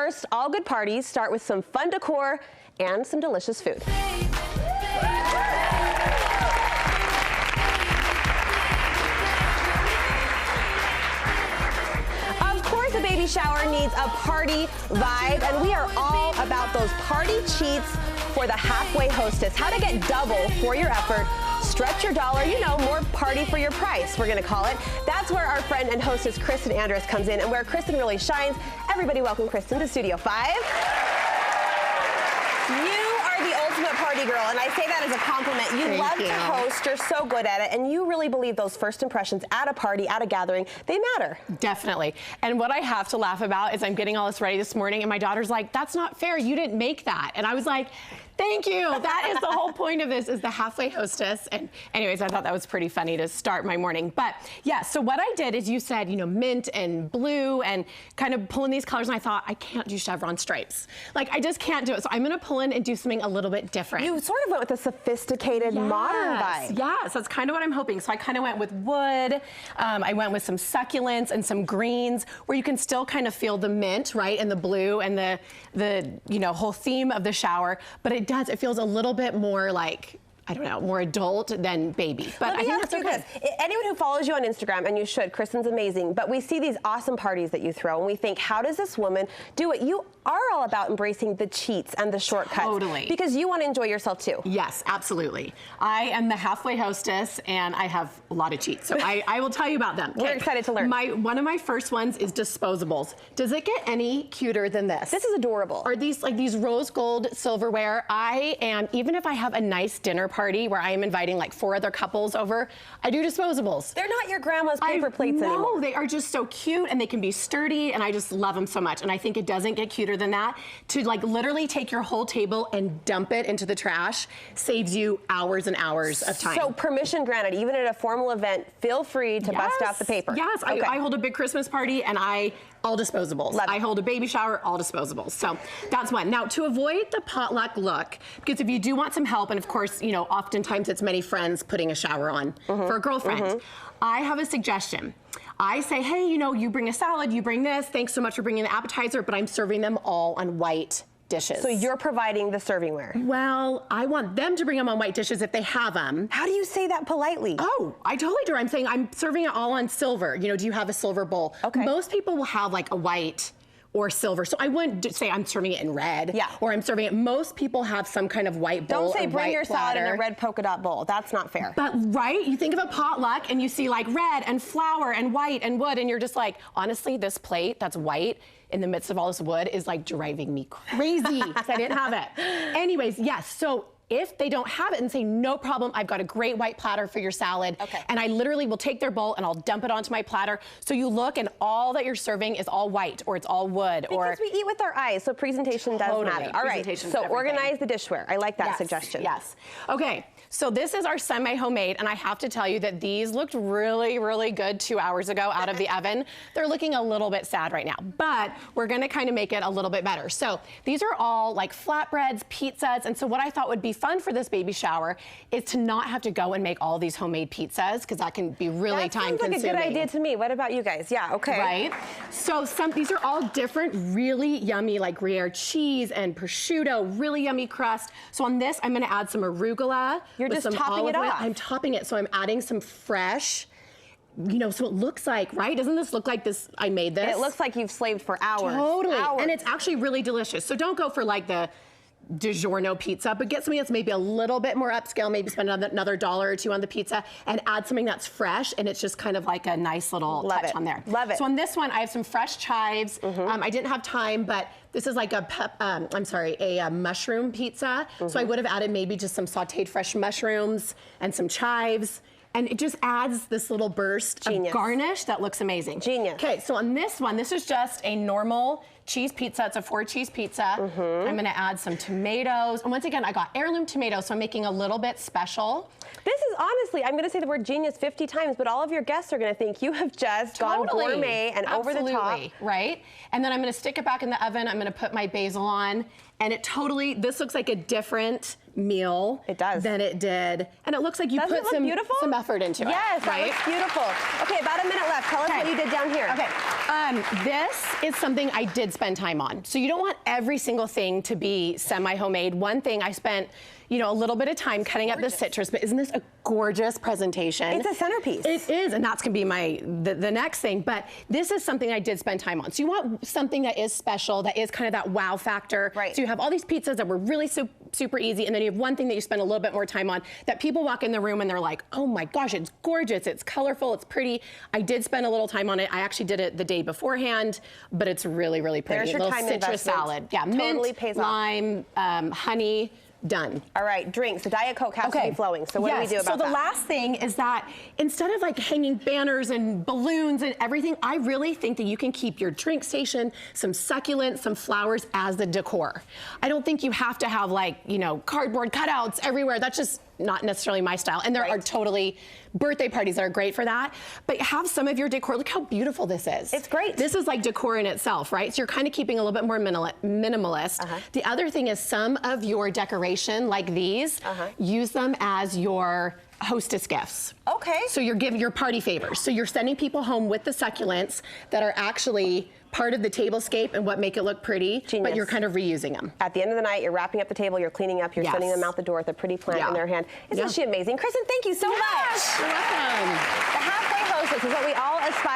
first, all good parties start with some fun decor and some delicious food. Of course, a baby shower needs a party vibe, and we are all about those party cheats for the halfway hostess. How to get double for your effort, stretch your dollar, you know, more party for your price, we're gonna call it. That's where our friend and hostess Kristin Andrus comes in, and where Kristin really shines. Everybody welcome Kristin to Studio 5. You are the ultimate party girl, and I say that as a compliment. You love to host, you're so good at it, and you really believe those first impressions at a party, at a gathering, they matter. Definitely. And what I have to laugh about is I'm getting all this ready this morning, and my daughter's like, that's not fair, you didn't make that. And I was like, thank you. That is the whole point of this, is the halfway hostess. And anyways, I thought that was pretty funny to start my morning. But yeah, so what I did is, you said, you know, mint and blue and kind of pulling these colors, and I thought, I can't do chevron stripes. Like, I just can't do it. So I'm gonna pull in and do something a little bit different. You sort of went with a sophisticated, modern vibe. Yes, that's kind of what I'm hoping. So I kind of went with wood. I went with some succulents and some greens, where you can still kind of feel the mint, right, and the blue and the you know, whole theme of the shower, but it feels a little bit more like, I don't know, more adult than baby. But I think that's okay. Anyone who follows you on Instagram, and you should, Kristin's amazing, but we see these awesome parties that you throw, and we think, how does this woman do it? You are all about embracing the cheats and the shortcuts. Totally. Because you want to enjoy yourself too. Yes, absolutely. I am the halfway hostess, and I have a lot of cheats, so I will tell you about them. We're excited to learn. One of my first ones is disposables. Does it get any cuter than this? This is adorable. Are these like these rose gold silverware? Even if I have a nice dinner party where I am inviting like 4 other couples over, I do disposables. They're not your grandma's paper plates anymore. No, they are just so cute, and they can be sturdy, and I just love them so much. And I think it doesn't get cuter than that. To like literally take your whole table and dump it into the trash saves you hours and hours of time. So permission granted, even at a formal event, feel free to bust out the paper. Yes, okay. I hold a big Christmas party, and all disposables. I hold a baby shower, all disposables. So that's one. Now, to avoid the potluck look, because if you do want some help, and of course, you know, oftentimes it's many friends putting a shower on for a girlfriend, I have a suggestion. I say, hey, you know, you bring a salad, you bring this, thanks so much for bringing the appetizer, but I'm serving them all on white dishes. So you're providing the servingware? Well, I want them to bring them on white dishes if they have them. How do you say that politely? Oh, I totally do. I'm saying I'm serving it all on silver. You know, do you have a silver bowl? Okay. Most people will have like a white or silver. So I wouldn't say I'm serving it in red. Yeah. Or I'm serving it. Most people have some kind of white bowl. Don't say bring your salad in a platter. red polka dot bowl. That's not fair. But right, you think of a potluck and you see like red and flour and white and wood, and you're just like, honestly, this plate that's white in the midst of all this wood is like driving me crazy because I didn't have it. Anyways, yes, so if they don't have it, and say, no problem, I've got a great white platter for your salad. Okay. And I literally will take their bowl and I'll dump it onto my platter. So you look and all that you're serving is all white, or it's all wood. Because we eat with our eyes, so presentation does matter. All right, so organize the dishware. I like that suggestion. Yes. Okay, so this is our semi-homemade, and I have to tell you that these looked really, really good 2 hours ago out of the oven. They're looking a little bit sad right now, but we're gonna kind of make it a little bit better. So these are all like flatbreads, pizzas, and so what I thought would be fun for this baby shower is to not have to go and make all these homemade pizzas, because that can be really time consuming. That sounds like a good idea to me. What about you guys? Yeah, okay. Right? So these are all different, really yummy, like Gruyere cheese and prosciutto, really yummy crust. So on this, I'm gonna add some arugula. You're just topping it off. I'm topping it, so I'm adding some fresh, you know, so it looks like, right? Doesn't this look like this, I made this? It looks like you've slaved for hours. Totally, and it's actually really delicious. So don't go for like the DiGiorno pizza, but get something that's maybe a little bit more upscale, maybe spend another $1 or $2 on the pizza, and add something that's fresh, and it's just kind of like a nice little touch on there. Love it. So on this one, I have some fresh chives. I didn't have time, but this is like a mushroom pizza. So I would have added maybe just some sauteed fresh mushrooms and some chives. And it just adds this little burst of garnish that looks amazing. Genius. Okay, so on this one, this is just a normal cheese pizza. It's a 4-cheese pizza. I'm gonna add some tomatoes. And once again, I got heirloom tomatoes, so I'm making a little bit special. This is honestly, I'm gonna say the word genius 50 times, but all of your guests are gonna think you have just gone gourmet and over the top. Right? And then I'm gonna stick it back in the oven. I'm gonna put my basil on, and it totally, this looks like a different meal. It does. Than it did. And it looks like you put some effort into it. Yes, right? That looks beautiful. Okay, about a minute left. Tell us what you did down here. Okay, this is something I did spend time on. So you don't want every single thing to be semi-homemade. One thing I spent, you know, a little bit of time cutting up the citrus, but isn't this a gorgeous presentation? It's a centerpiece. It is, and that's gonna be the next thing, but this is something I did spend time on. So you want something that is special, that is kind of that wow factor. Right. So you have all these pizzas that were really super easy, and then you have one thing that you spend a little bit more time on, that people walk in the room and they're like, oh my gosh, it's gorgeous, it's colorful, it's pretty. I did spend a little time on it. I actually did it the day beforehand, but it's really, really pretty. There's your little time citrus investment. salad. Yeah, Totally mint, pays off. lime, honey, done. All right, drinks. The Diet Coke has to be flowing. So what do we do about that? So the last thing is that instead of like hanging banners and balloons and everything, I really think that you can keep your drink station, some succulents, some flowers as the decor. I don't think you have to have like, you know, cardboard cutouts everywhere. That's just not necessarily my style. And there are totally birthday parties that are great for that. But have some of your decor. Look how beautiful this is. It's great. This is like decor in itself, right? So you're kind of keeping a little bit more minimalist. The other thing is some of your decoration, like these, use them as your hostess gifts. Okay. So you're giving your party favors. So you're sending people home with the succulents that are actually part of the tablescape and what make it look pretty, but you're kind of reusing them. At the end of the night, you're wrapping up the table, you're cleaning up, you're sending them out the door with a pretty plant in their hand. Isn't she amazing? Kristin, thank you so much. You're welcome. The halfway hostess is what we all aspire